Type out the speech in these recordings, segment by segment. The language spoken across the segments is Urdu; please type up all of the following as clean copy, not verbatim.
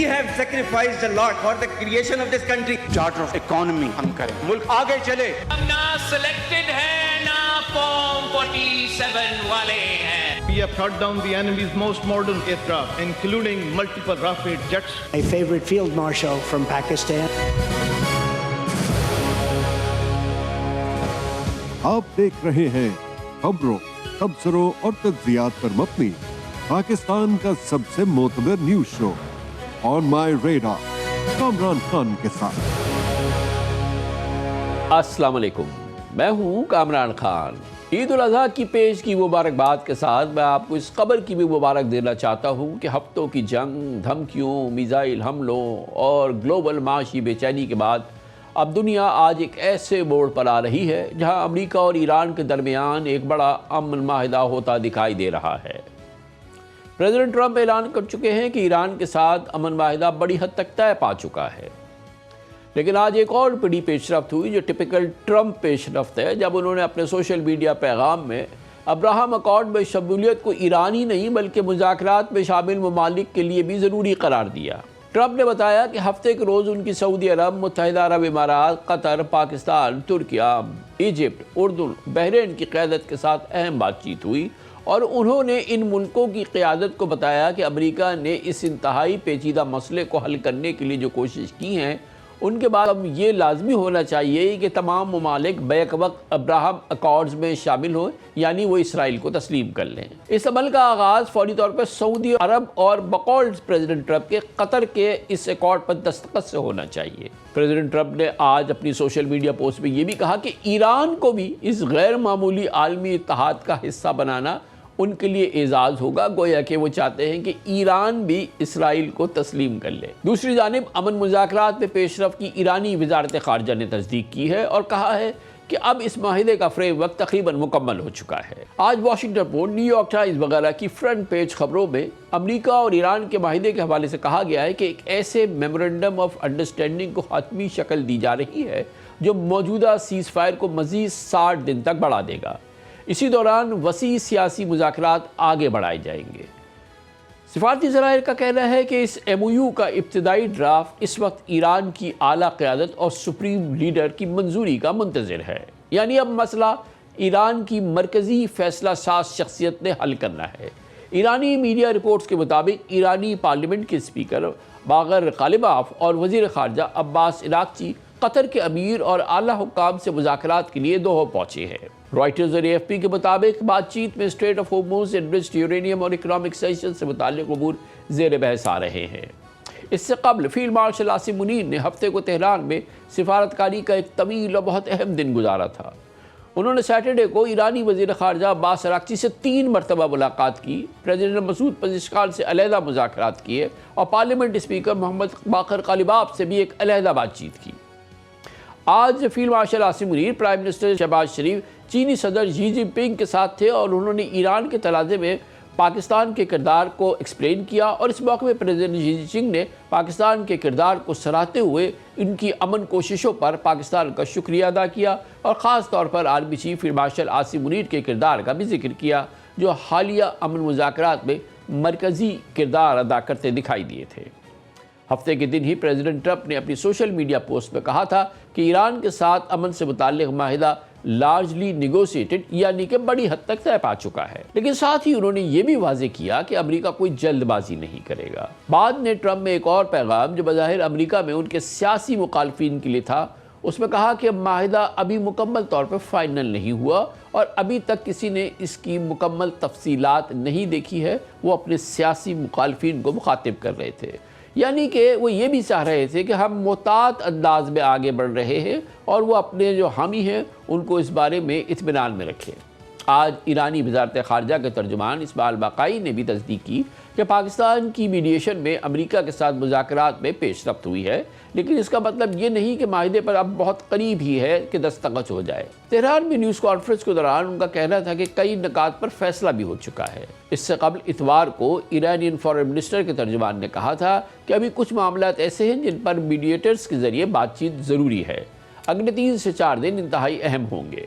We have sacrificed a lot for the creation of this country. Charter of economy ہم کریں, ملک آگے چلے. ہم نہ سلیکٹڈ ہیں نہ فارم 47 والے ہیں. We have shot down the enemy's most modern aircraft, including multiple Rafale jets. My favorite field marshal from Pakistan. آپ دیکھ رہے ہیں خبروں، تبصروں اور تجزیات پر مبنی پاکستان کا سب سے معتبر نیوز شو آن مائی ریڈار کامران خان کے ساتھ. السلام علیکم، میں ہوں کامران خان. عید الاضحیٰ کی پیش کی مبارکباد کے ساتھ میں آپ کو اس خبر کی بھی مبارک دینا چاہتا ہوں کہ ہفتوں کی جنگ، دھمکیوں، میزائل حملوں اور گلوبل معاشی بے چینی کے بعد اب دنیا آج ایک ایسے موڑ پر آ رہی ہے جہاں امریکہ اور ایران کے درمیان ایک بڑا امن معاہدہ ہوتا دکھائی دے رہا ہے. پریزیڈنٹ ٹرمپ اعلان کر چکے ہیں کہ ایران کے ساتھ امن معاہدہ بڑی حد تک طے پا چکا ہے. لیکن آج ایک اور بڑی پیش رفت ہوئی جو ٹپیکل ٹرمپ پیش رفت ہے، جب انہوں نے اپنے سوشل میڈیا پیغام میں ابراہم اکارڈ میں شمولیت کو ایرانی نہیں بلکہ مذاکرات میں شامل ممالک کے لیے بھی ضروری قرار دیا. ٹرمپ نے بتایا کہ ہفتے کے روز ان کی سعودی عرب، متحدہ عرب امارات، قطر، پاکستان، ترکیہ، ایجپٹ، اردن، بحرین کی قیادت کے ساتھ اہم بات چیت ہوئی اور انہوں نے ان ملکوں کی قیادت کو بتایا کہ امریکہ نے اس انتہائی پیچیدہ مسئلے کو حل کرنے کے لیے جو کوشش کی ہیں ان کے بعد اب یہ لازمی ہونا چاہیے کہ تمام ممالک بیک وقت ابراہم اکارڈز میں شامل ہوں، یعنی وہ اسرائیل کو تسلیم کر لیں. اس عمل کا آغاز فوری طور پر سعودی عرب اور بقول پریزیڈنٹ ٹرمپ کے قطر کے اس ایکارڈ پر دستخط سے ہونا چاہیے. پریزیڈنٹ ٹرمپ نے آج اپنی سوشل میڈیا پوسٹ میں یہ بھی کہا کہ ایران کو بھی اس غیر معمولی عالمی اتحاد کا حصہ بنانا ان کے لیے اعزاز ہوگا، گویا کہ وہ چاہتے ہیں کہ ایران بھی اسرائیل کو تسلیم کر لے. دوسری جانب امن مذاکرات میں پیش رفت کی ایرانی وزارت خارجہ نے تصدیق کی ہے اور کہا ہے کہ اب اس معاہدے کا فریم ورک تقریباً مکمل ہو چکا ہے. آج Washington post, new York Times وغیرہ کی فرنٹ پیج خبروں میں امریکہ اور ایران کے معاہدے کے حوالے سے کہا گیا ہے کہ ایک ایسے میمورنڈم آف انڈرسٹینڈنگ کو حتمی شکل دی جا رہی ہے جو موجودہ سیز فائر کو مزید 60 دن تک بڑھا دے گا. اسی دوران وسیع سیاسی مذاکرات آگے بڑھائے جائیں گے. سفارتی ذرائع کا کہنا ہے کہ اس ایم او یو کا ابتدائی ڈرافٹ اس وقت ایران کی اعلیٰ قیادت اور سپریم لیڈر کی منظوری کا منتظر ہے. یعنی اب مسئلہ ایران کی مرکزی فیصلہ ساز شخصیت نے حل کرنا ہے. ایرانی میڈیا رپورٹس کے مطابق ایرانی پارلیمنٹ کے اسپیکر باقر غالباف اور وزیر خارجہ عباس عراقچی قطر کے امیر اور اعلیٰ حکام سے مذاکرات کے لیے دوحہ پہنچے ہیں. رائٹرز اور AFP کے مطابق بات چیت میں اسٹریٹ آف ہارموز، انرچڈ یورینیم اور اکنامک سینکشن سے متعلق امور زیر بحث آ رہے ہیں. اس سے قبل فیلڈ مارشل عاصم منیر نے ہفتے کو تہران میں سفارتکاری کا ایک طویل اور بہت اہم دن گزارا تھا. انہوں نے سیٹرڈے کو ایرانی وزیر خارجہ عباس عراقچی سے 3 مرتبہ ملاقات کی، پریزیڈنٹ مسعود پزشکان سے علیحدہ مذاکرات کیے اور parliament speaker Mohammad Bagher Ghalibaf سے بھی ایک علیحدہ بات چیت کی. آج field marshal Asim Munir prime minister Shehbaz Sharif, چینی صدر شی جن پنگ کے ساتھ تھے اور انہوں نے ایران کے تنازع میں پاکستان کے کردار کو ایکسپلین کیا اور اس موقع میں پریزیڈنٹ شی جن پنگ نے پاکستان کے کردار کو سراہتے ہوئے ان کی امن کوششوں پر پاکستان کا شکریہ ادا کیا اور خاص طور پر army chief field marshal Asim Munir کے کردار کا بھی ذکر کیا جو حالیہ امن مذاکرات میں مرکزی کردار ادا کرتے دکھائی دیے تھے. ہفتے کے دن ہی پریزیڈنٹ ٹرمپ نے اپنی سوشل میڈیا پوسٹ میں کہا تھا کہ ایران کے ساتھ امن سے متعلق معاہدہ لارجلی نیگوشیٹڈ یعنی کہ بڑی حد تک طے پا چکا ہے. لیکن ساتھ ہی انہوں نے یہ بھی واضح کیا کہ امریکہ کوئی جلد بازی نہیں کرے گا. بعد نے ٹرمپ میں ایک اور پیغام جو بظاہر امریکہ میں ان کے سیاسی مخالفین کے لیے تھا، اس میں کہا کہ معاہدہ ابھی مکمل طور پر فائنل نہیں ہوا اور ابھی تک کسی نے اس کی مکمل تفصیلات نہیں دیکھی ہے. وہ اپنے سیاسی مخالفین کو مخاطب کر رہے تھے، یعنی کہ وہ یہ بھی چاہ رہے تھے کہ ہم محتاط انداز میں آگے بڑھ رہے ہیں اور وہ اپنے جو حامی ہیں ان کو اس بارے میں اطمینان میں رکھیں. آج ایرانی وزارت خارجہ کے ترجمان اسماعیل باقائی نے بھی تصدیق کی کہ پاکستان کی میڈیشن میں امریکہ کے ساتھ مذاکرات میں پیش رفت ہوئی ہے، لیکن اس کا مطلب یہ نہیں کہ معاہدے پر اب بہت قریب ہی ہے کہ دستخط ہو جائے. تہران میں نیوز کانفرنس کے دوران ان کا کہنا تھا کہ کئی نکات پر فیصلہ بھی ہو چکا ہے. اس سے قبل اتوار کو ایرانین فارن منسٹر کے ترجمان نے کہا تھا کہ ابھی کچھ معاملات ایسے ہیں جن پر میڈیٹرز کے ذریعے بات چیت ضروری ہے. اگلے 3 سے 4 دن انتہائی اہم ہوں گے.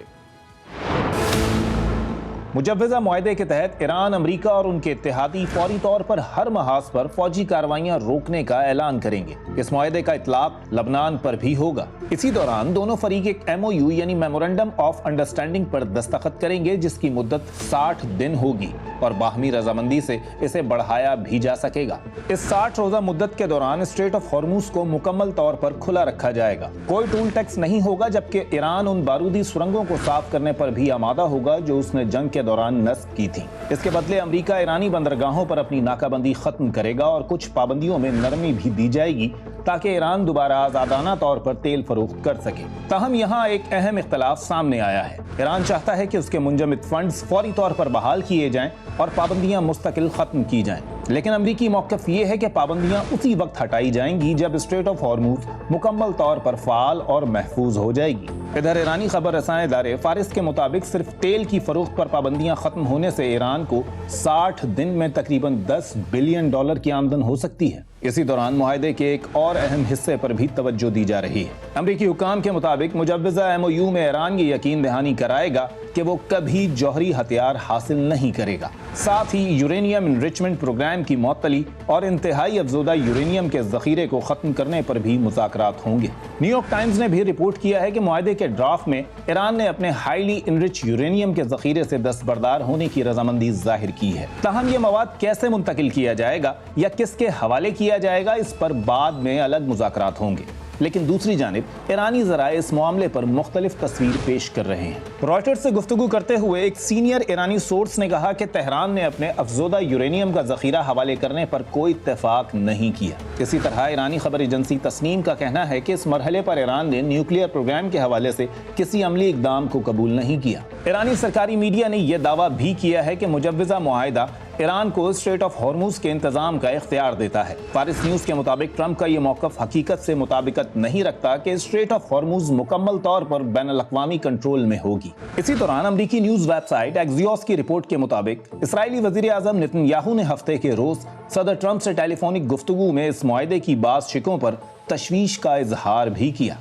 مجوزہ معاہدے کے تحت ایران، امریکہ اور ان کے اتحادی فوری طور پر ہر محاذ پر فوجی کارروائیاں روکنے کا اعلان کریں گے۔ اس معاہدے کا اطلاق لبنان پر بھی ہوگا۔ اسی دوران دونوں فریق ایک MOU یعنی میمورنڈم آف انڈرسٹینڈنگ پر دستخط کریں گے، جس کی مدت 60 دن ہوگی اور باہمی رضامندی سے اسے بڑھایا بھی جا سکے گا۔ اس 60 روزہ مدت کے دوران اسٹریٹ آف ہارموز کو مکمل طور پر کھلا رکھا جائے گا۔ کوئی ٹول ٹیکس نہیں ہوگا، جبکہ ایران ان بارودی سرنگوں کو صاف کرنے پر بھی آمادہ ہوگا جو اس نے جنگ کے دوران نصب کی تھی۔ اس کے بدلے امریکہ ایرانی بندرگاہوں پر اپنی ناکہ بندی ختم کرے گا اور کچھ پابندیوں میں نرمی بھی دی جائے گی تاکہ ایران دوبارہ آزادانہ طور پر تیل فروخت کر سکے۔ تاہم یہاں ایک اہم اختلاف سامنے آیا ہے۔ ایران چاہتا ہے کہ اس کے منجمد فنڈز فوری طور پر بحال کیے جائیں اور پابندیاں مستقل ختم کی جائیں، لیکن امریکی موقف یہ ہے کہ پابندیاں اسی وقت ہٹائی جائیں گی جب اسٹریٹ آف ہارموز مکمل طور پر فعال اور محفوظ ہو جائے گی۔ ادھر ایرانی خبر رساں ادارے فارس کے مطابق صرف تیل کی فروخت پر پابندیاں ختم ہونے سے ایران کو 60 دن میں تقریباً $10 بلین کی آمدن ہو سکتی ہے۔ اسی دوران معاہدے کے ایک اور اہم حصے پر بھی توجہ دی جا رہی ہے۔ امریکی حکام کے مطابق مجوزہ MOU میں ایران یہ یقین دہانی کرائے گا کہ وہ کبھی جوہری ہتھیار حاصل نہیں کرے گا۔ ساتھ ہی یورینیم انریچمنٹ پروگرام کی معطلی اور انتہائی افزودہ یورینیم کے ذخیرے کو ختم کرنے پر بھی مذاکرات ہوں گے۔ نیو یارک ٹائمز نے بھی رپورٹ کیا ہے کہ معاہدے کے ڈرافٹ میں ایران نے اپنے ہائیلی انرچ یورینیم کے ذخیرے سے دستبردار ہونے کی رضامندی ظاہر کی ہے۔ تاہم یہ مواد کیسے منتقل کیا جائے گا یا کس کے حوالے کیا جائے گا، اس پر بعد میں الگ مذاکرات ہوں گے۔ لیکن دوسری جانب ایرانی ذرائع اس معاملے پر مختلف تصویر پیش کر رہے ہیں۔ رائٹرز سے گفتگو کرتے ہوئے ایک سینئر ایرانی سورس نے کہا کہ تہران نے اپنے افزودہ یورینیم کا ذخیرہ حوالے کرنے پر کوئی اتفاق نہیں کیا۔ اسی طرح ایرانی خبر ایجنسی تسنیم کا کہنا ہے کہ اس مرحلے پر ایران نے نیوکلیئر پروگرام کے حوالے سے کسی عملی اقدام کو قبول نہیں کیا۔ ایرانی سرکاری میڈیا نے یہ دعویٰ بھی کیا ہے کہ مجوزہ معاہدہ ایران کو اسٹریٹ آف ہارموز کے انتظام کا اختیار دیتا ہے۔ فارس نیوز کے مطابق ٹرمپ کا یہ موقف حقیقت سے مطابقت نہیں رکھتا کہ اسٹریٹ آف ہارموز مکمل طور پر بین الاقوامی کنٹرول میں ہوگی۔ اسی دوران امریکی نیوز ویب سائٹ ایکزیوس کی رپورٹ کے مطابق اسرائیلی وزیر اعظم نتن یاہو نے ہفتے کے روز صدر ٹرمپ سے ٹیلی فونک گفتگو میں اس معاہدے کی بعض شقوں پر تشویش کا اظہار بھی کیا۔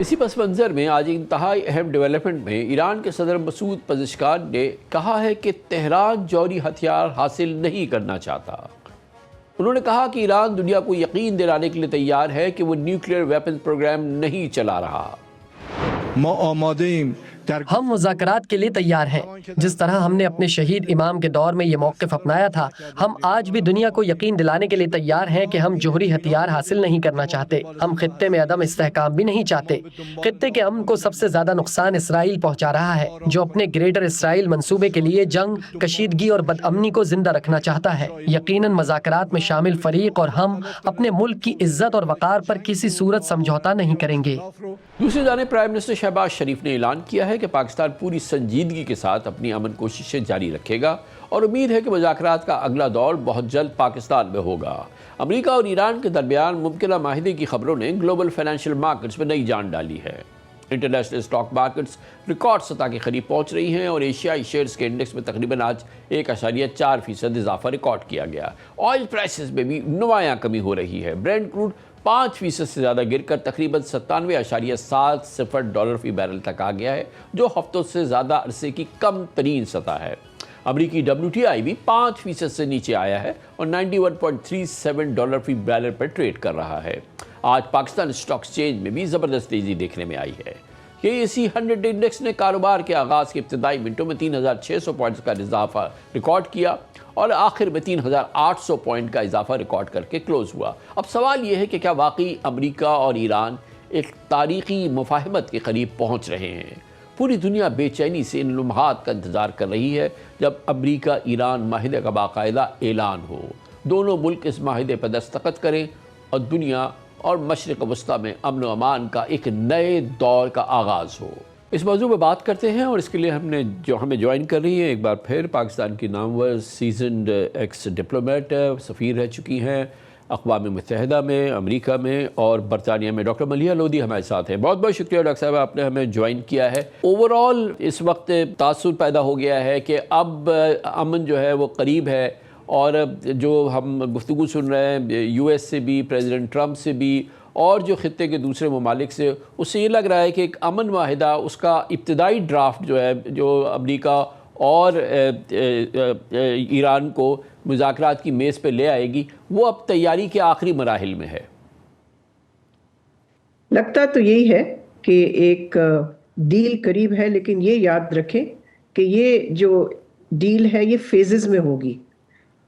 اسی پس منظر میں آج انتہائی اہم ڈیولپمنٹ میں ایران کے صدر مسعود پزشکان نے کہا ہے کہ تہران جوہری ہتھیار حاصل نہیں کرنا چاہتا۔ انہوں نے کہا کہ ایران دنیا کو یقین دلانے کے لیے تیار ہے کہ وہ نیوکلیئر ویپن پروگرام نہیں چلا رہا۔ ہم مذاکرات کے لیے تیار ہیں۔ جس طرح ہم نے اپنے شہید امام کے دور میں یہ موقف اپنایا تھا، ہم آج بھی دنیا کو یقین دلانے کے لیے تیار ہیں کہ ہم جوہری ہتھیار حاصل نہیں کرنا چاہتے۔ ہم خطے میں عدم استحکام بھی نہیں چاہتے۔ خطے کے امن کو سب سے زیادہ نقصان اسرائیل پہنچا رہا ہے، جو اپنے گریٹر اسرائیل منصوبے کے لیے جنگ، کشیدگی اور بدامنی کو زندہ رکھنا چاہتا ہے۔ یقیناً مذاکرات میں شامل فریق اور ہم اپنے ملک کی عزت اور وقار پر کسی صورت سمجھوتا نہیں کریں گے۔ دوسری جانب پرائم منسٹر شہباز شریف نے اعلان کیا ہے کہ پاکستان پوری سنجیدگی کے ساتھ اپنی امن کوششیں جاری رکھے گا اور امید ہے کہ مذاکرات کا اگلا دور بہت جلد پاکستان میں ہوگا۔ امریکہ اور ایران کے درمیان ممکنہ معاہدے کی خبروں نے گلوبل فائنینشیل مارکیٹس میں نئی جان ڈالی ہے۔ انٹرنیشنل اسٹاک مارکیٹس ریکارڈ سطح کے قریب پہنچ رہی ہیں اور ایشیائی شیئرز کے انڈیکس میں تقریباً آج 1.4% اضافہ ریکارڈ کیا گیا۔ آئل پرائسز میں بھی نمایاں کمی ہو رہی ہے۔ برینٹ کروڈ 5% سے زیادہ گر کر تقریباً $97.70 فی بیرل تک آ گیا ہے، جو ہفتوں سے زیادہ عرصے کی کم ترین سطح ہے۔ امریکی WTI بھی 5% سے نیچے آیا ہے اور $91.37 فی بیرل پر ٹریڈ کر رہا ہے۔ آج پاکستان اسٹاک ایکسچینج میں بھی زبردست تیزی دیکھنے میں آئی ہے۔ KSE 100 انڈیکس نے کاروبار کے آغاز کے ابتدائی منٹوں میں 3600 پوائنٹس کا اضافہ ریکارڈ کیا اور آخر میں 3800 پوائنٹ کا اضافہ ریکارڈ کر کے کلوز ہوا۔ اب سوال یہ ہے کہ کیا واقعی امریکہ اور ایران ایک تاریخی مفاہمت کے قریب پہنچ رہے ہیں؟ پوری دنیا بے چینی سے ان لمحات کا انتظار کر رہی ہے جب امریکہ ایران معاہدے کا باقاعدہ اعلان ہو، دونوں ملک اس معاہدے پر دستخط کریں اور دنیا اور مشرق وسطیٰ میں امن و امان کا ایک نئے دور کا آغاز ہو۔ اس موضوع پہ بات کرتے ہیں اور اس کے لیے ہمیں جوائن کر رہی ہیں ایک بار پھر پاکستان کی نامور سیزنڈ ایکس ڈپلومیٹ، سفیر رہ چکی ہیں اقوام متحدہ میں، امریکہ میں اور برطانیہ میں، ڈاکٹر ملیحہ لودھی ہمارے ساتھ ہیں۔ بہت بہت شکریہ ڈاکٹر صاحب، آپ نے ہمیں جوائن کیا ہے۔ اوورآل اس وقت تاثر پیدا ہو گیا ہے کہ اب امن جو ہے وہ قریب ہے، اور جو ہم گفتگو سن رہے ہیں US سے بھی، پریزیڈنٹ ٹرمپ سے بھی اور جو خطے کے دوسرے ممالک سے، اس سے یہ لگ رہا ہے کہ ایک امن معاہدہ، اس کا ابتدائی ڈرافٹ جو ہے، جو امریکہ اور ایران کو مذاکرات کی میز پہ لے آئے گی، وہ اب تیاری کے آخری مراحل میں ہے؟ لگتا تو یہی ہے کہ ایک ڈیل قریب ہے، لیکن یہ یاد رکھیں کہ یہ جو ڈیل ہے یہ فیزز میں ہوگی.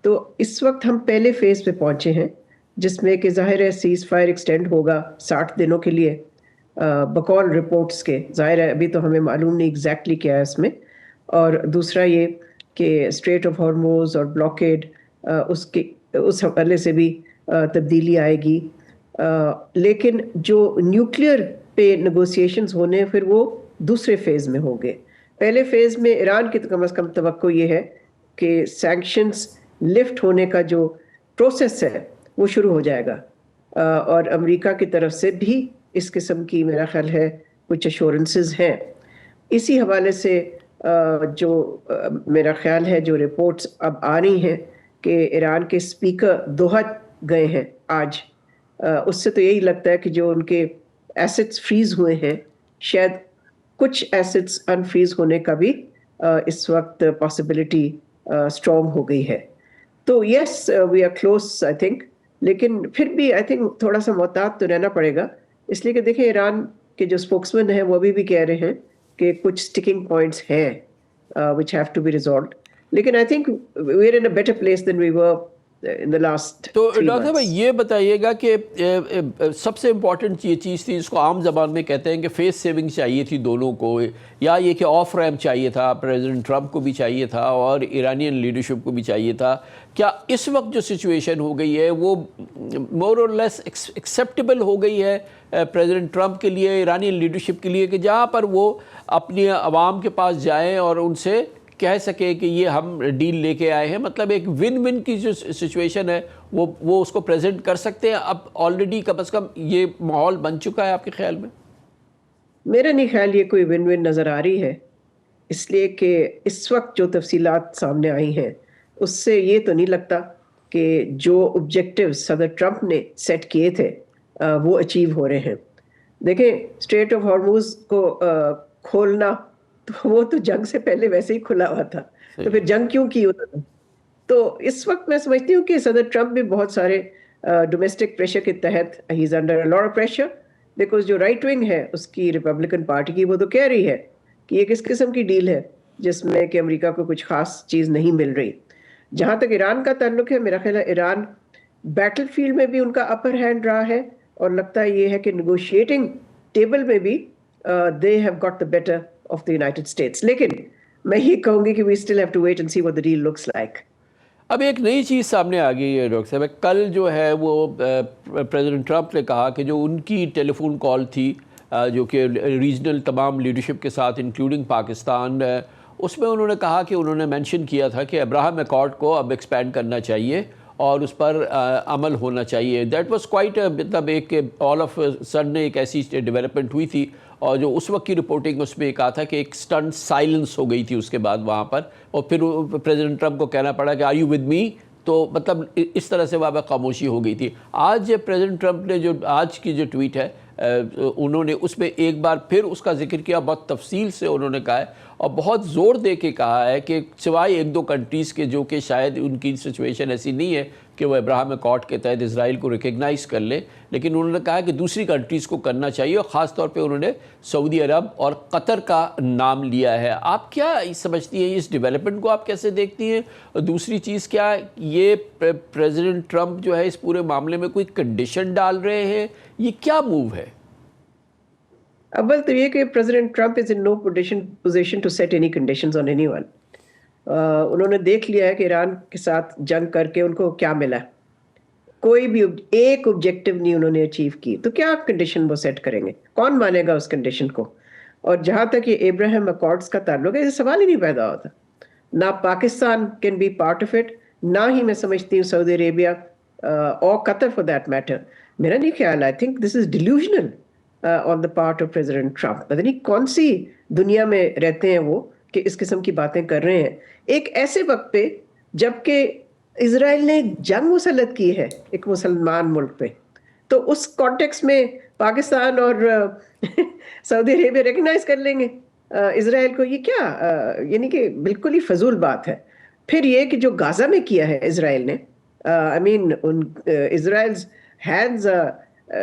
تو اس وقت ہم پہلے فیز پہ پہنچے ہیں، جس میں کہ ظاہر ہے سیز فائر ایکسٹینڈ ہوگا 60 دنوں کے لیے بقول رپورٹس کے. ظاہر ہے ابھی تو ہمیں معلوم نہیں ایگزیکٹلی کیا ہے اس میں. اور دوسرا یہ کہ اسٹریٹ آف ہارموز اور بلاکیڈ اس حوالے سے بھی تبدیلی آئے گی. لیکن جو نیوکلیئر پہ نیگوسیشنز ہونے پھر وہ دوسرے فیز میں ہوں گے. پہلے فیز میں ایران کی کم از کم توقع یہ ہے کہ سینکشنز لفٹ ہونے کا جو پروسیس ہے وہ شروع ہو جائے گا، اور امریکہ کی طرف سے بھی اس قسم کی میرا خیال ہے کچھ ایشورنسز ہیں. اسی حوالے سے جو میرا خیال ہے جو رپورٹس اب آ رہی ہیں کہ ایران کے اسپیکر دوحہ گئے ہیں آج، اس سے تو یہی لگتا ہے کہ جو ان کے ایسٹس فریز ہوئے ہیں شاید کچھ ایسٹس انفریز ہونے کا بھی اس وقت پاسبلٹی اسٹرانگ ہو گئی ہے. تو yes we are close I think, لیکن پھر بھی آئی تھنک تھوڑا سا محتاط تو رہنا پڑے گا، اس لیے کہ دیکھیں ایران کے جو اسپوکسمین ہیں وہ ابھی بھی کہہ رہے ہیں کہ کچھ اسٹکنگ پوائنٹس ہیں which have to be resolved. لیکن I think we're in a better place than we were in the last 3 months. تو ڈاکٹر صاحب یہ بتائیے گا کہ سب سے امپورٹنٹ یہ چیز تھی جس کو عام زبان میں کہتے ہیں کہ فیس سیونگ چاہیے تھی دونوں کو، یا یہ کہ آف ریمپ چاہیے تھا، پریزیڈنٹ ٹرمپ کو بھی چاہیے تھا اور ایرانین لیڈرشپ کو بھی چاہیے تھا. کیا اس وقت جو سچویشن ہو گئی ہے وہ مور اور لیس ایکسیپٹیبل ہو گئی ہے پریزیڈنٹ ٹرمپ کے لیے، ایرانی لیڈرشپ کے لیے، کہ جہاں پر وہ اپنی عوام کے پاس جائیں اور ان سے کہہ سکے کہ یہ ہم ڈیل لے کے آئے ہیں؟ مطلب ایک ون ون کی جو سچویشن ہے وہ اس کو پریزنٹ کر سکتے ہیں؟ اب آلریڈی کم از کم یہ ماحول بن چکا ہے آپ کے خیال میں؟ میرا نہیں خیال یہ کوئی ون ون نظر آ رہی ہے، اس لیے کہ اس وقت جو تفصیلات سامنے آئی ہیں اس سے یہ تو نہیں لگتا کہ جو آبجیکٹیو صدر ٹرمپ نے سیٹ کیے تھے وہ اچیو ہو رہے ہیں. دیکھیں اسٹریٹ آف ہارموز کو کھولنا تو وہ تو جنگ سے پہلے ویسے ہی کھلا ہوا تھا، تو پھر جنگ کیوں کی انہوں نے؟ تو اس وقت میں سمجھتی ہوں کہ صدر ٹرمپ بھی بہت سارے ڈومیسٹک پریشر کے تحت ہی is under a lot of pressure, because جو رائٹ ونگ ہے اس کی ریپبلکن پارٹی کی وہ تو کہہ رہی ہے کہ یہ کس قسم کی ڈیل ہے جس میں کہ امریکہ کو کچھ خاص چیز نہیں مل رہی. جہاں تک ایران کا تعلق ہے میرا خیال ہے ایران بیٹل فیلڈ میں بھی ان کا اپر ہینڈ رہا ہے، اور لگتا یہ ہے کہ نیگوشیٹنگ ٹیبل میں بھی they have got the better of the United States. لیکن میں یہ کہوں گی کہ we still have to wait and see what the deal looks like. اب ایک نئی چیز سامنے آ گئی ہے ڈاکٹر صاحب، کل جو ہے وہ پریزیڈنٹ ٹرمپ نے کہا کہ جو ان کی ٹیلی فون کال تھی جو کہ ریجنل تمام لیڈرشپ کے ساتھ انکلوڈنگ پاکستان، اس میں انہوں نے کہا کہ انہوں نے مینشن کیا تھا کہ ابراہم ایکارڈ کو اب ایکسپینڈ کرنا چاہیے اور اس پر عمل ہونا چاہیے. دیٹ واز کوائٹ مطلب ایک آل آف سڈن ایک ایسی ڈیولپمنٹ ہوئی تھی، اور جو اس وقت کی رپورٹنگ اس میں کہا تھا کہ ایک سٹن سائلنس ہو گئی تھی اس کے بعد وہاں پر، اور پھر پریزیڈنٹ ٹرمپ کو کہنا پڑا کہ آر یو ود می، تو مطلب اس طرح سے وہاں پہ خاموشی ہو گئی تھی. آج پریزیڈنٹ ٹرمپ نے جو آج کی جو ٹویٹ ہے انہوں نے اس میں ایک بار پھر اس کا ذکر کیا، بہت تفصیل سے انہوں نے کہا ہے اور بہت زور دے کے کہا ہے کہ سوائے 1-2 کنٹریز کے جو کہ شاید ان کی سچویشن ایسی نہیں ہے کہ وہ ابراہم ایکارڈ کے تحت اسرائیل کو ریکگنائز کر لے، لیکن انہوں نے کہا کہ دوسری کنٹریز کو کرنا چاہیے، اور خاص طور پہ انہوں نے سعودی عرب اور قطر کا نام لیا ہے. آپ کیا سمجھتی ہیں اس ڈیولپمنٹ کو، آپ کیسے دیکھتی ہیں؟ اور دوسری چیز کیا یہ پریزیڈنٹ ٹرمپ جو ہے اس پورے معاملے میں کوئی کنڈیشن ڈال رہے ہیں، یہ کیا موو ہے؟ اول تو یہ کہ president Trump is in no position to set any conditions on anyone ون. انہوں نے دیکھ لیا ہے کہ ایران کے ساتھ جنگ کر کے ان کو کیا ملا، کوئی بھی ایک آبجیکٹیو نہیں انہوں نے اچیو کی، تو کیا کنڈیشن وہ سیٹ کریں گے؟ کون مانے گا اس کنڈیشن کو؟ اور جہاں تک یہ ابراہم ایکارڈز کا تعلق ہے، یہ سوال ہی نہیں پیدا ہوتا. نہ Pakistan can be part of it, نہ ہی میں سمجھتی ہوں سعودی عربیہ اور قطر فار دیٹ میٹر. میرا نہیں خیال، I think this is delusional on the part of president Trump. پتہ نہیں کون سی دنیا میں رہتے ہیں وہ کہ اس قسم کی باتیں کر رہے ہیں ایک ایسے وقت پہ جب کہ اسرائیل نے جنگ مسلط کی ہے ایک مسلمان ملک پہ. تو اس کانٹیکس میں پاکستان اور سعودی عربیہ ریکگنائز کر لیں گے اسرائیل کو یہ کیا یعنی کہ بالکل ہی فضول بات ہے. پھر یہ کہ جو غازہ میں کیا ہے اسرائیل نے, I mean Israel's hands are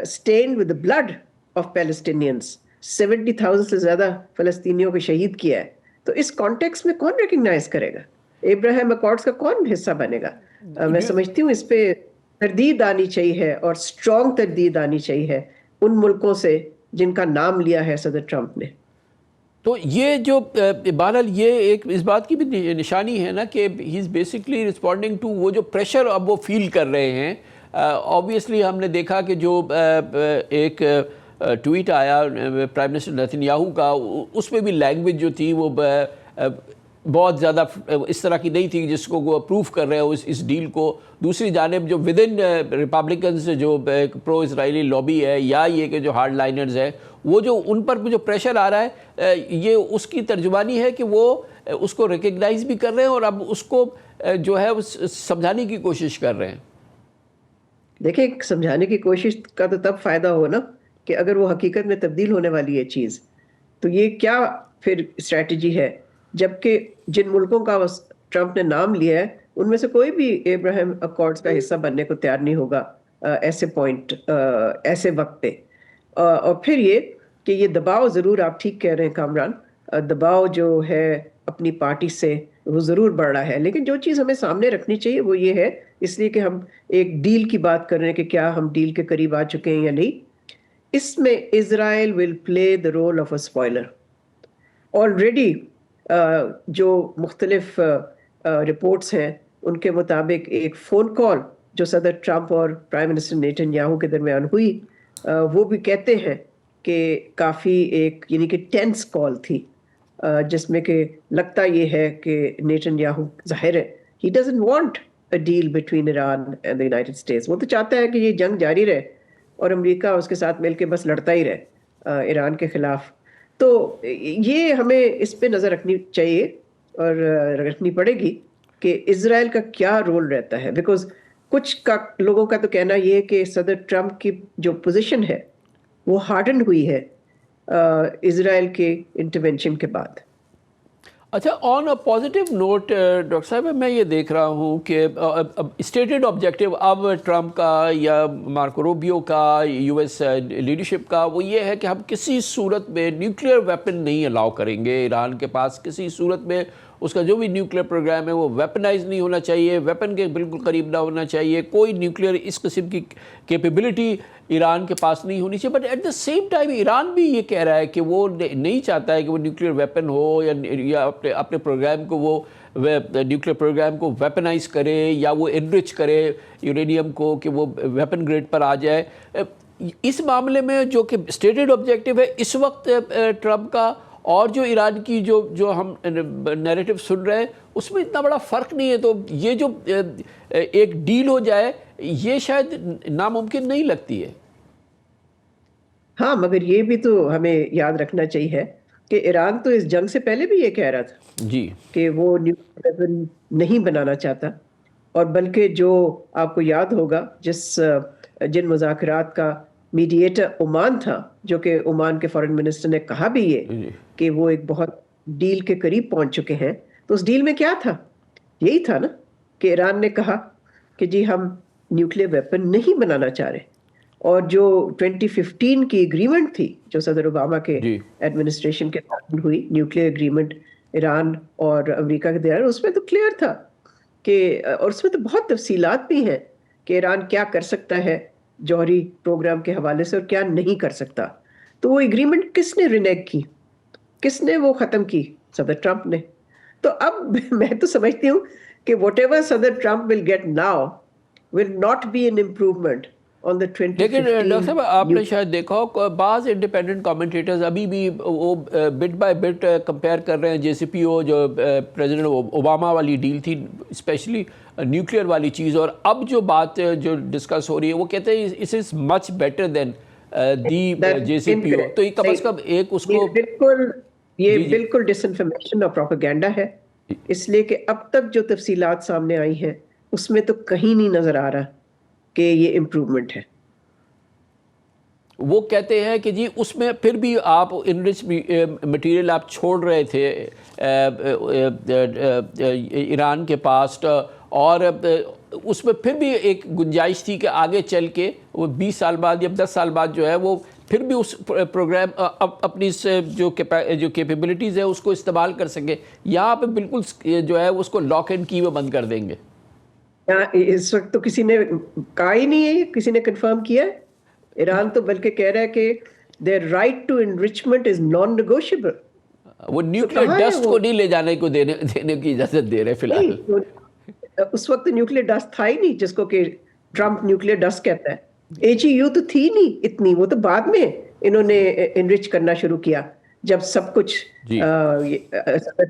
stained with the blood of Palestinians. 70,000 سے زیادہ فلسطینیوں کو شہید کیا ہے. تو اس کانٹیکس میں کون ریکگنائز کرے گا؟ ابراہیم اکارڈز کا کون حصہ بنے گا؟ میں سمجھتی ہوں اس پہ تردید آنی چاہیے اور اسٹرانگ تردید آنی چاہیے ان ملکوں سے جن کا نام لیا ہے صدر ٹرمپ نے. تو یہ جو بہرحال یہ ایک اس بات کی بھی نشانی ہے نا کہ ہی از بیسکلی رسپونڈنگ ٹو وہ جو پریشر اب وہ فیل کر رہے ہیں. آبویسلی ہم نے دیکھا کہ جو ایک ٹویٹ آیا پرائم منسٹر نیتن یاہو کا, اس میں بھی لینگویج جو تھی وہ بہت زیادہ اس طرح کی نہیں تھی جس کو وہ اپروو کر رہے ہو اس ڈیل کو. دوسری جانب جو ود ان ریپبلکنز جو پرو اسرائیلی لابی ہے یا یہ کہ جو ہارڈ لائنرز ہے وہ جو ان پر جو پریشر آ رہا ہے یہ اس کی ترجمانی ہے کہ وہ اس کو ریکگنائز بھی کر رہے ہیں اور اب اس کو جو ہے سمجھانے کی کوشش کر رہے ہیں. دیکھیں سمجھانے کی کوشش کا تو تب فائدہ ہو نا کہ اگر وہ حقیقت میں تبدیل ہونے والی ہے چیز. تو یہ کیا پھر اسٹریٹجی ہے جبکہ جن ملکوں کا ٹرمپ نے نام لیا ہے ان میں سے کوئی بھی ابراہیم اکارڈز کا حصہ بننے کو تیار نہیں ہوگا ایسے پوائنٹ ایسے وقت پہ. اور پھر یہ کہ یہ دباؤ ضرور, آپ ٹھیک کہہ رہے ہیں کامران, دباؤ جو ہے اپنی پارٹی سے وہ ضرور بڑھ رہا ہے. لیکن جو چیز ہمیں سامنے رکھنی چاہیے وہ یہ ہے, اس لیے کہ ہم ایک ڈیل کی بات کر رہے ہیں کہ کیا ہم ڈیل کے قریب آ چکے ہیں یا نہیں. اس میں Israel will play the role of a spoiler. Already جو مختلف رپورٹس ہیں ان کے مطابق ایک فون کال جو صدر ٹرمپ اور پرائم منسٹر نیتن یاہو کے درمیان ہوئی, وہ بھی کہتے ہیں کہ کافی ایک یعنی کہ ٹینس کال تھی, جس میں کہ لگتا یہ ہے کہ نیتن یاہو ظاہر ہے ہی doesn't want a deal between Iran and the United States. وہ تو چاہتا ہے کہ یہ جنگ جاری رہے اور امریکہ اس کے ساتھ مل کے بس لڑتا ہی رہے ایران کے خلاف. تو یہ ہمیں اس پہ نظر رکھنی چاہیے اور رکھنی پڑے گی کہ اسرائیل کا کیا رول رہتا ہے. بیکاز کچھ لوگوں کا تو کہنا یہ ہے کہ صدر ٹرمپ کی جو پوزیشن ہے وہ ہارڈن ہوئی ہے اسرائیل کے انٹرونشن کے بعد. اچھا, آن اے پازیٹیو نوٹ ڈاکٹر صاحب میں یہ دیکھ رہا ہوں کہ اسٹیٹڈ آبجیکٹیو اب ٹرمپ کا یا مارکو روبیو کا یو ایس لیڈرشپ کا وہ یہ ہے کہ ہم کسی صورت میں نیوکلیئر ویپن نہیں الاؤ کریں گے ایران کے پاس. کسی صورت میں اس کا جو بھی نیوکلیئر پروگرام ہے وہ ویپنائز نہیں ہونا چاہیے, ویپن کے بالکل قریب نہ ہونا چاہیے, کوئی نیوکلیئر اس قسم کی کیپیبلٹی ایران کے پاس نہیں ہونی چاہیے. But at the same time Iran بھی یہ کہہ رہا ہے کہ وہ نہیں چاہتا ہے کہ وہ نیوکلیئر ویپن ہو یا اپنے پروگرام کو وہ نیوکلیئر پروگرام کو ویپنائز کرے یا وہ انرچ کرے یورینیم کو کہ وہ ویپن گریڈ پر آ جائے. اس معاملے میں جو کہ اسٹیٹڈ آبجیکٹیو ہے اس وقت ٹرمپ کا اور جو ایران کی جو ہم نیریٹو سن رہے ہیں اس میں اتنا بڑا فرق نہیں ہے. تو یہ جو ایک ڈیل ہو جائے یہ شاید ناممکن نہیں لگتی ہے. ہاں, مگر یہ بھی تو ہمیں یاد رکھنا چاہیے کہ ایران تو اس جنگ سے پہلے بھی یہ کہہ رہا تھا جی کہ وہ نیوکلیئر ویپن نہیں بنانا چاہتا, اور بلکہ جو آپ کو یاد ہوگا جن مذاکرات کا میڈیٹر عمان تھا, جو کہ عمان کے فارن منسٹر نے کہا بھی یہ کہ وہ ایک بہت ڈیل کے قریب پہنچ چکے ہیں. تو اس ڈیل میں کیا تھا؟ یہی تھا نا کہ ایران نے کہا کہ جی ہم نیوکلیئر ویپن نہیں بنانا چاہ رہے, اور جو 2015 کی اگریمنٹ تھی جو صدر اوباما کے ایڈمنسٹریشن کے دوران ہوئی, نیوکلیئر اگریمنٹ ایران اور امریکہ کے درمیان, اس میں تو کلیئر تھا کہ, اور اس میں تو بہت تفصیلات بھی ہیں کہ ایران کیا کر سکتا ہے جوہری پروگرام کے حوالے سے اور کیا نہیں کر سکتا. تو وہ اگریمنٹ کس نے رینیگ کی, کس نے وہ ختم کی؟ صدر ٹرمپ نے. تو اب میں تو سمجھتی ہوں کہ واٹ ایور صدر Trump will get now will not be an improvement on the 2015. لیکن ڈاکٹر صاحب آپ نے شاید دیکھا ہو بعض انڈیپینڈنٹ کامنٹیٹرز ابھی بھی وہ بٹ بائی بٹ کمپیئر کر رہے ہیں جے سی پی او جو پریزیڈنٹ اوباما والی ڈیل تھی اسپیشلی نیوکلیئر والی چیز, اور اب جو بات جو ڈسکس ہو رہی ہے وہ کہتے ہیں اس از مچ بیٹر دین دی جے سی پی او. تو یہ کم از کم ایک اس کو بالکل ڈس انفارمیشن اور پروپیگنڈا ہے, اس لیے کہ اب تک جو تفصیلات سامنے آئی ہیں اس میں تو کہیں نہیں نظر آ رہا کہ یہ امپروومنٹ ہے. وہ کہتے ہیں کہ جی اس میں پھر بھی آپ انرچ مٹیریل آپ چھوڑ رہے تھے ایران کے پاس، اور اس میں پھر بھی ایک گنجائش تھی کہ آگے چل کے وہ 20 سال بعد یا 10 سال بعد جو ہے وہ پھر بھی اس پروگرام اپنی جو کیپیبلٹیز ہے اس کو استعمال کر سکے. یہاں پہ بالکل جو ہے اس کو لاک اینڈ کی وہ بند کر دیں گے. اس وقت تو کسی نے کہا ہی نہیں ہے، کسی نے کنفرم کیا ہے. ایران تو بلکہ کہہ رہا ہے کہ their right to enrichment is non-negotiable. وہ نیوکلیئر ڈسٹ کو نہیں لے جانے کو دینے کی اجازت دے رہے فی الحال. اس وقت نیوکلیئر ڈسٹ تھا ہی نہیں جس کو کہ ٹرمپ نیوکلیئر ڈسٹ کہتا ہے. AGU تو تھی نہیں اتنی، وہ تو بعد میں انہوں نے انرچ کرنا شروع کیا جب سب کچھ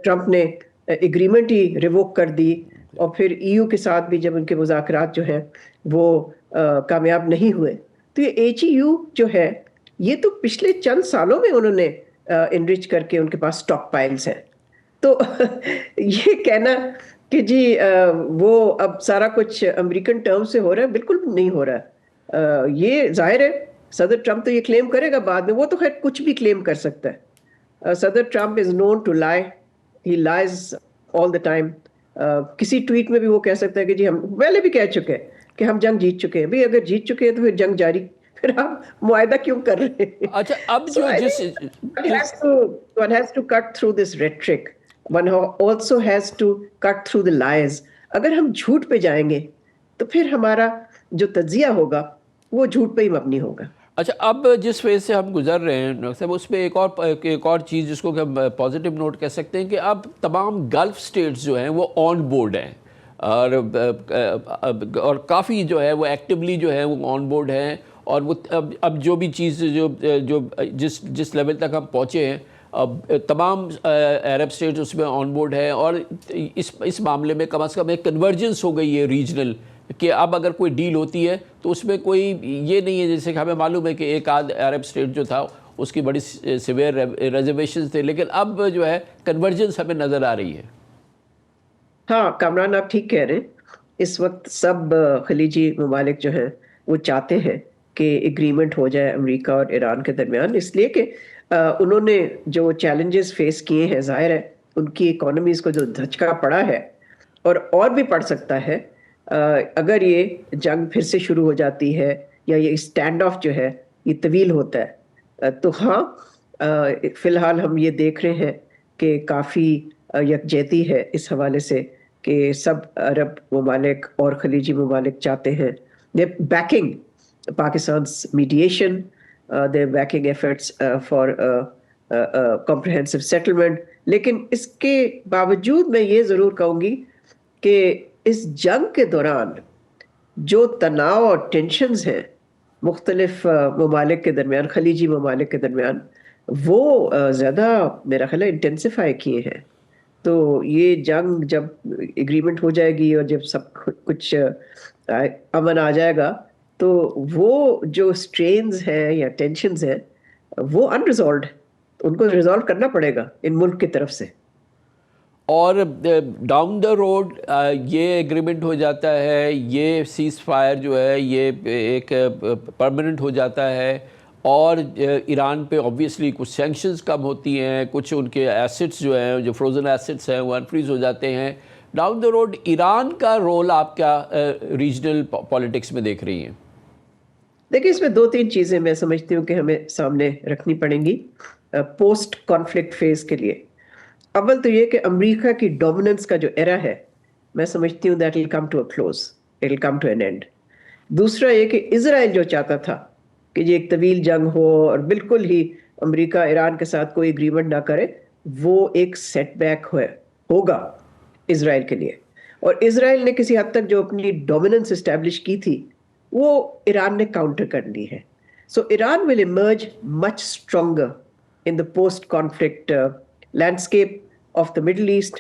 ٹرمپ نے ایگریمنٹ ہی ریووک کر دی، اور پھر EU کے ساتھ بھی جب ان کے مذاکرات جو ہیں وہ کامیاب نہیں ہوئے. تو یہ AGU جو ہے یہ تو پچھلے چند سالوں میں انہوں نے انرچ کر کے ان کے پاس اسٹاک پائلز ہیں. تو یہ کہنا کہ جی وہ اب سارا کچھ امریکن ٹرم سے ہو رہا ہے، بالکل نہیں ہو رہا ہے. یہ ظاہر ہے صدر ٹرمپ تو یہ کلیم کرے گا بعد میں، وہ تو خیر کچھ بھی کلیم کر سکتا ہے. صدر Trump is known to lie, he لائز all the time. کسی ٹویٹ میں بھی وہ کہہ سکتا ہے کہ جی ہم پہلے بھی کہہ چکے ہیں کہ ہم جنگ جیت چکے ہیں. بھئی اگر جیت چکے ہیں تو پھر جنگ جاری، پھر آپ معاہدہ کیوں کر رہے ہیں؟ اچھا اب جو one has to cut through this rhetoric. One also has to cut through the lies. اگر ہم جھوٹ پہ جائیں گے تو پھر ہمارا جو تجزیہ ہوگا وہ جھوٹ پہ ہی مبنی ہوگا. اچھا اب جس فیز سے ہم گزر رہے ہیں ڈاکٹر صاحب، اس میں ایک اور چیز جس کو کہ ہم پازیٹیو نوٹ کہہ سکتے ہیں کہ اب تمام گلف سٹیٹس جو ہیں وہ آن بورڈ ہیں، اور کافی جو ہے وہ ایکٹیولی جو ہے وہ آن بورڈ ہیں. اور وہ اب جو بھی چیز جو جس لیول تک ہم پہنچے ہیں اب تمام عرب اسٹیٹس اس میں آن بورڈ ہے، اور اس معاملے میں کم از کم ایک کنورجنس ہو گئی ہے ریجنل، کہ اب اگر کوئی ڈیل ہوتی ہے تو اس میں کوئی یہ نہیں ہے جیسے کہ ہمیں معلوم ہے کہ ایک آدھ عرب اسٹیٹ جو تھا اس کی بڑی سیویئر ریزرویشنز تھے، لیکن اب جو ہے کنورجنس ہمیں نظر آ رہی ہے. ہاں کامران آپ ٹھیک کہہ رہے ہیں. اس وقت سب خلیجی ممالک جو ہیں وہ چاہتے ہیں کہ ایگریمنٹ ہو جائے امریکہ اور ایران کے درمیان، اس لیے کہ انہوں نے جو چیلنجز فیس کیے ہیں، ظاہر ہے ان کی اکانومیز کو جو دھچکا پڑا ہے اور بھی پڑ سکتا ہے اگر یہ جنگ پھر سے شروع ہو جاتی ہے یا یہ اسٹینڈ آف جو ہے یہ طویل ہوتا ہے. تو ہاں فی الحال ہم یہ دیکھ رہے ہیں کہ کافی یکجہتی ہے اس حوالے سے کہ سب عرب ممالک اور خلیجی ممالک چاہتے ہیں baking Pakistan's mediation, they're backing efforts for comprehensive settlement. لیکن اس کے باوجود میں یہ ضرور کہوں گی کہ اس جنگ کے دوران جو تناؤ اور ٹینشنز ہیں مختلف ممالک کے درمیان، خلیجی ممالک کے درمیان، وہ زیادہ میرا خیال ہے انٹینسیفائی کیے ہیں. تو یہ جنگ جب ایگریمنٹ ہو جائے گی اور جب سب کچھ امن آ جائے گا تو وہ جو سٹرینز ہیں یا ٹینشنز ہیں وہ انریزالوڈ، ان کو ریزالو کرنا پڑے گا ان ملک کی طرف سے. اور ڈاؤن دا روڈ یہ ایگریمنٹ ہو جاتا ہے، یہ سیز فائر جو ہے یہ ایک پرماننٹ ہو جاتا ہے، اور ایران پہ آبویسلی کچھ سینکشنز کم ہوتی ہیں، کچھ ان کے ایسٹس جو ہیں جو فروزن ایسٹس ہیں وہ انفریز ہو جاتے ہیں. ڈاؤن دا روڈ ایران کا رول آپ کیا ریجنل پالیٹکس میں دیکھ رہی ہیں؟ دیکھیں اس میں دو تین چیزیں میں سمجھتی ہوں کہ ہمیں سامنے رکھنی پڑیں گی پوسٹ کانفلکٹ فیز کے لیے. اول تو یہ کہ امریکہ کی ڈومیننس کا جو ایرا ہے میں سمجھتی ہوں that will come to a close, it will come to an end. دوسرا یہ کہ اسرائیل جو چاہتا تھا کہ یہ ایک طویل جنگ ہو اور بالکل ہی امریکہ ایران کے ساتھ کوئی ایگریمنٹ نہ کرے، وہ ایک سیٹ بیک ہوگا اسرائیل کے لیے. اور اسرائیل نے کسی حد تک جو اپنی ڈومیننس اسٹیبلش کی تھی وہ ایران نے کاؤنٹر کر لی ہے. So Iran will emerge much stronger in the post conflict landscape of the Middle East.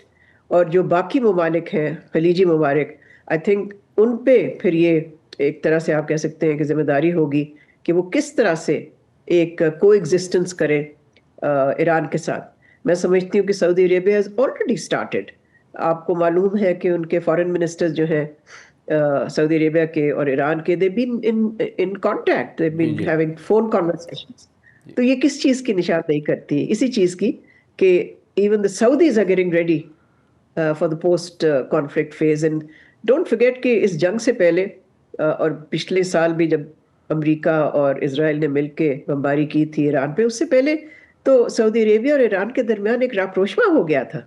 اور جو باقی ممالک ہیں خلیجی ممالک، آئی تھنک ان پہ پھر یہ ایک طرح سے آپ کہہ سکتے ہیں کہ ذمہ داری ہوگی کہ وہ کس طرح سے ایک کو ایگزسٹنس کریں ایران کے ساتھ. میں سمجھتی ہوں کہ سعودی عربیہ ہیز آلریڈی اسٹارٹیڈ. آپ کو معلوم ہے کہ ان کے فارن منسٹر جو ہیں سعودی عربیہ کے اور ایران کے they've been in contact, they've been having phone conversations. تو یہ کس چیز کی نشاندہی کرتی ہے؟ اسی چیز کی کہ even the Saudis are getting ready for the post conflict phase. And don't forget کہ اس جنگ سے پہلے اور پچھلے سال بھی جب امریکہ اور اسرائیل نے مل کے بمباری کی تھی ایران پہ، اس سے پہلے تو سعودی عربیہ اور ایران کے درمیان ایک rapprochement ہو گیا تھا.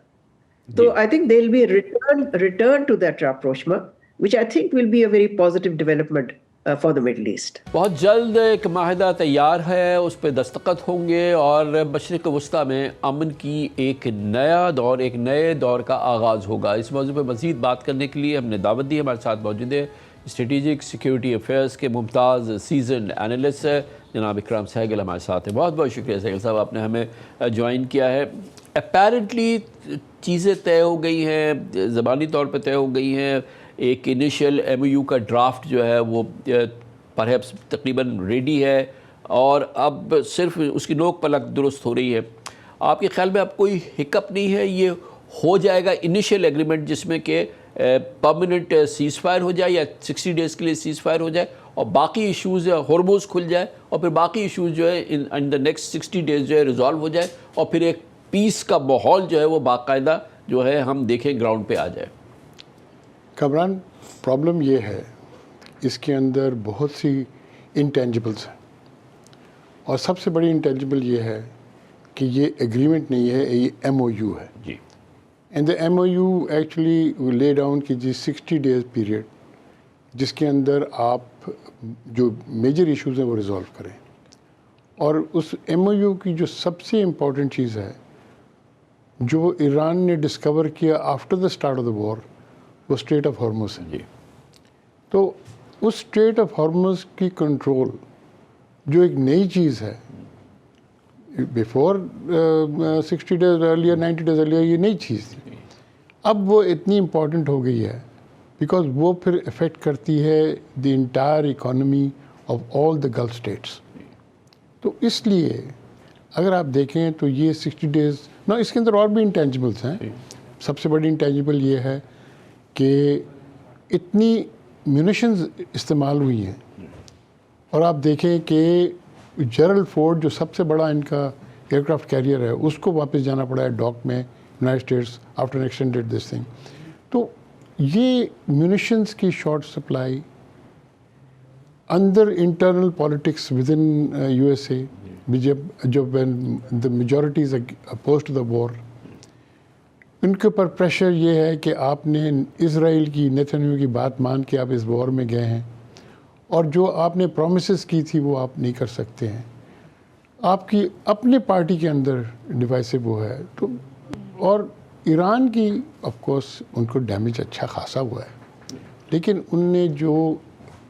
تو I think there will be a return to that rapprochement, which I think will be a very positive development for the Middle East. بہت جلد ایک معاہدہ تیار ہے، اس پہ دستخط ہوں گے اور مشرق وسطیٰ میں امن کی ایک نئے دور کا آغاز ہوگا. اس موضوع پہ مزید بات کرنے کے لیے ہم نے دعوت دی. ہمارے ساتھ موجود ہے اسٹریٹجک سیکیورٹی افیئرس کے ممتاز سیزن اینالسٹ جناب اکرام سہگل ہمارے ساتھ ہیں. بہت بہت شکریہ سہگل صاحب، آپ نے ہمیں جوائن کیا ہے. اپیرنٹلی چیزیں طے ہو گئی ہیں، زبانی طور پہ طے ہو گئی ہیں. ایک انیشیل ایم او یو کا ڈرافٹ جو ہے وہ پرہیپس تقریباً ریڈی ہے اور اب صرف اس کی نوک پلک درست ہو رہی ہے. آپ کے خیال میں اب کوئی ہکپ نہیں ہے؟ یہ ہو جائے گا انیشیل ایگریمنٹ جس میں کہ پرماننٹ سیز فائر ہو جائے یا 60 ڈیز کے لیے سیز فائر ہو جائے اور باقی ایشوز ہارموز کھل جائے اور پھر باقی ایشوز جو ہے ان دا نیکسٹ 60 ڈیز جو ہے ریزالو ہو جائے اور پھر ایک پیس کا ماحول جو ہے وہ باقاعدہ جو ہے ہم دیکھیں گراؤنڈ پہ آ جائے. کامران، پرابلم یہ ہے اس کے اندر بہت سی انٹینجبلس ہیں اور سب سے بڑی انٹینجبل یہ ہے کہ یہ ایگریمنٹ نہیں ہے، یہ ایم او یو ہے. جی. And the M O U actually lay down کی 60 ڈیز پیریڈ جس کے اندر آپ جو میجر ایشوز ہیں وہ ریزالو کریں. اور اس ایم او یو کی جو سب سے امپورٹنٹ چیز ہے جو ایران نے ڈسکور کیا after the start of the war, وہ اسٹریٹ آف ہارمز ہے. جی. تو اس اسٹریٹ آف ہارمز کی کنٹرول جو ایک نئی چیز ہے، before 60 days earlier 90 days earlier یہ نئی چیز تھی، اب وہ اتنی امپورٹنٹ ہو گئی ہے بیکاز وہ پھر افیکٹ کرتی ہے the entire economy of all the Gulf states. تو اس لیے اگر آپ دیکھیں تو یہ 60 ڈیز نا، اس کے اندر اور بھی انٹینجبلس ہیں. سب سے بڑی انٹینجبل یہ ہے کہ اتنی میونیشنز استعمال ہوئی ہیں اور آپ دیکھیں کہ جیرلڈ فورڈ جو سب سے بڑا ان کا ایئر کرافٹ کیریئر ہے اس کو واپس جانا پڑا ہے ڈاک میں United states after extended this thing. تو یہ میونیشنز کی short supply another internal politics with in U S A جب دا میجورٹیز اپوزڈ ٹو دا وار، ان کے اوپر پریشر یہ ہے کہ آپ نے اسرائیل کی نیتنیاہو کی بات مان کے آپ اس وار میں گئے ہیں اور جو آپ نے پرومسز کی تھی وہ آپ نہیں کر سکتے ہیں. آپ کی اپنے پارٹی کے اندر ڈیوائسو وہ ہے. تو اور ایران کی آف کورس ان کو ڈیمیج اچھا خاصا ہوا ہے، لیکن ان نے جو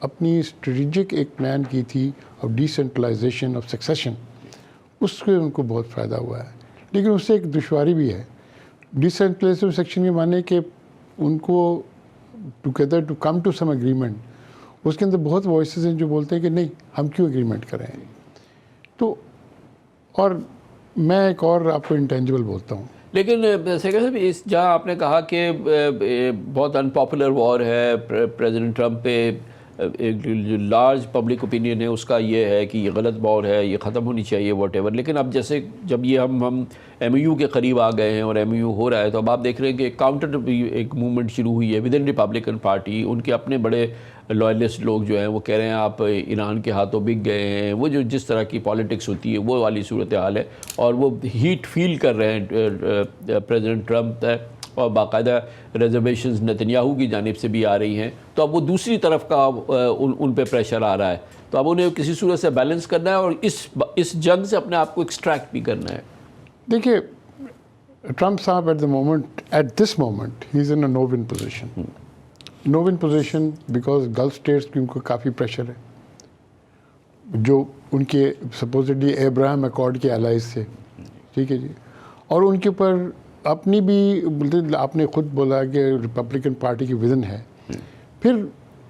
اپنی اسٹریٹجک ایک پلان کی تھی آف ڈیسینٹرلائزیشن آف سکسیشن، اس سے ان کو بہت فائدہ ہوا ہے. لیکن اس سے ایک دشواری بھی ہے. ڈیسینٹرلائزیشن سیکشن کے معنی کہ ان کو together to come to some agreement, اس کے اندر بہت وائسز ہیں جو بولتے ہیں کہ نہیں ہم کیوں ایگریمنٹ کریں. تو اور میں ایک اور آپ کو انٹینجبل بولتا ہوں. لیکن سیکرٹری صاحب، اس جہاں آپ نے کہا کہ بہت انپاپولر وار ہے، پریزیڈنٹ ٹرمپ پہ ایک جو لارج پبلک اوپینین ہے اس کا یہ ہے کہ یہ غلط وار ہے، یہ ختم ہونی چاہیے واٹ ایور. لیکن اب جیسے جب یہ ہم ایم یو کے قریب آ گئے ہیں اور ایم یو ہو رہا ہے تو اب آپ دیکھ رہے ہیں کہ کاؤنٹر ایک موومنٹ شروع ہوئی ہے ود ان ریپبلکن پارٹی. ان کے اپنے بڑے لائلسٹ لوگ جو ہیں وہ کہہ رہے ہیں آپ ایران کے ہاتھوں بک گئے ہیں. وہ جو جس طرح کی پالیٹکس ہوتی ہے وہ والی صورتحال ہے اور وہ ہیٹ فیل کر رہے ہیں پریزیڈنٹ ٹرمپ اور باقاعدہ ریزرویشنز نیتنیاہو کی جانب سے بھی آ رہی ہیں. تو اب وہ دوسری طرف کا ان پہ پریشر آ رہا ہے. تو اب انہیں کسی صورت سے بیلنس کرنا ہے اور اس جنگ سے اپنے آپ کو ایکسٹریکٹ بھی کرنا ہے. دیکھیے ٹرمپ صاحب at this moment he is in a no win position. No win position because Gulf states کی ان کو کافی پریشر ہے جو ان کے سپوزڈلی ابراہم اکارڈ کے الائز تھے. ٹھیک ہے جی. اور ان کے اوپر اپنی بھی آپ نے خود بولا کہ ریپبلکن پارٹی کی وزن ہے. پھر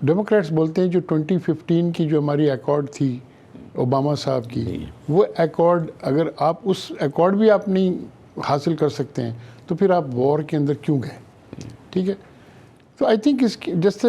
ڈیموکریٹس بولتے ہیں جو 2015 کی جو ہماری ایکارڈ تھی اوباما صاحب کی، وہ ایکارڈ اگر آپ اس ایکارڈ بھی آپ نہیں حاصل کر سکتے ہیں تو پھر آپ وار کے اندر کیوں گئے. ٹھیک ہے. تو آئی تھنک اس کی جیسے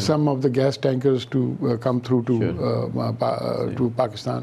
some of the gas tankers to come through to Pakistan.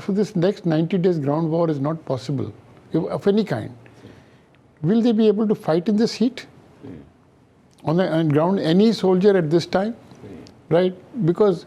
for this next 90 days ground war is not possible of any kind. Will they be able to fight in this heat on the ground, any soldier at this time, right? Because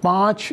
5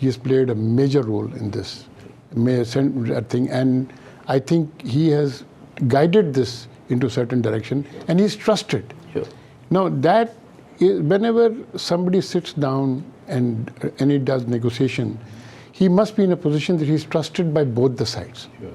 he has played a major role in this thing, and I think he has guided this into a certain direction, and he is trusted. Sure. Now that is, whenever somebody sits down and he does negotiation, he must be in a position that he is trusted by both the sides. Sure.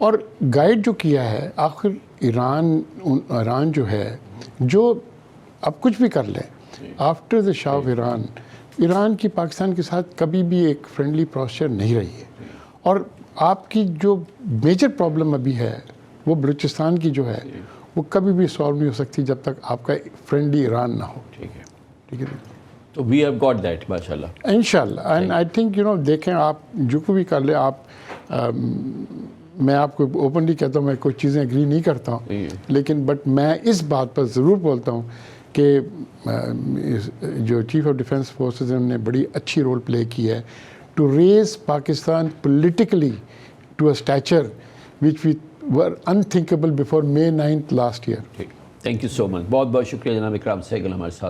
اور گائیڈ جو کیا ہے آخر ایران جو ہے جو اب کچھ بھی کر لیں after the Shah of Iran کی پاکستان کے ساتھ کبھی بھی ایک فرینڈلی پروسچر نہیں رہی ہے. اور آپ کی جو میجر پرابلم ابھی ہے وہ بلوچستان کی جو ہے وہ کبھی بھی سالو نہیں ہو سکتی جب تک آپ کا فرینڈلی ایران نہ ہو. ٹھیک ہے تو وی ہیو گاٹ دیٹ ماشاء اللہ انشاءاللہ. اینڈ آئی تھنک دیکھیں آپ جو کو بھی کر لیں آپ میں آپ کو اوپنلی کہتا ہوں میں کوئی چیزیں اگری نہیں کرتا ہوں لیکن بٹ میں اس بات پر ضرور بولتا ہوں کہ جو چیف آف ڈیفنس فورسز نے بڑی اچھی رول پلے کی ہے to raise Pakistan politically to a stature which we were unthinkable before May 9th last year. Thank you so much. بہت بہت شکریہ جناب اکرام سہگل ہمارے ساتھ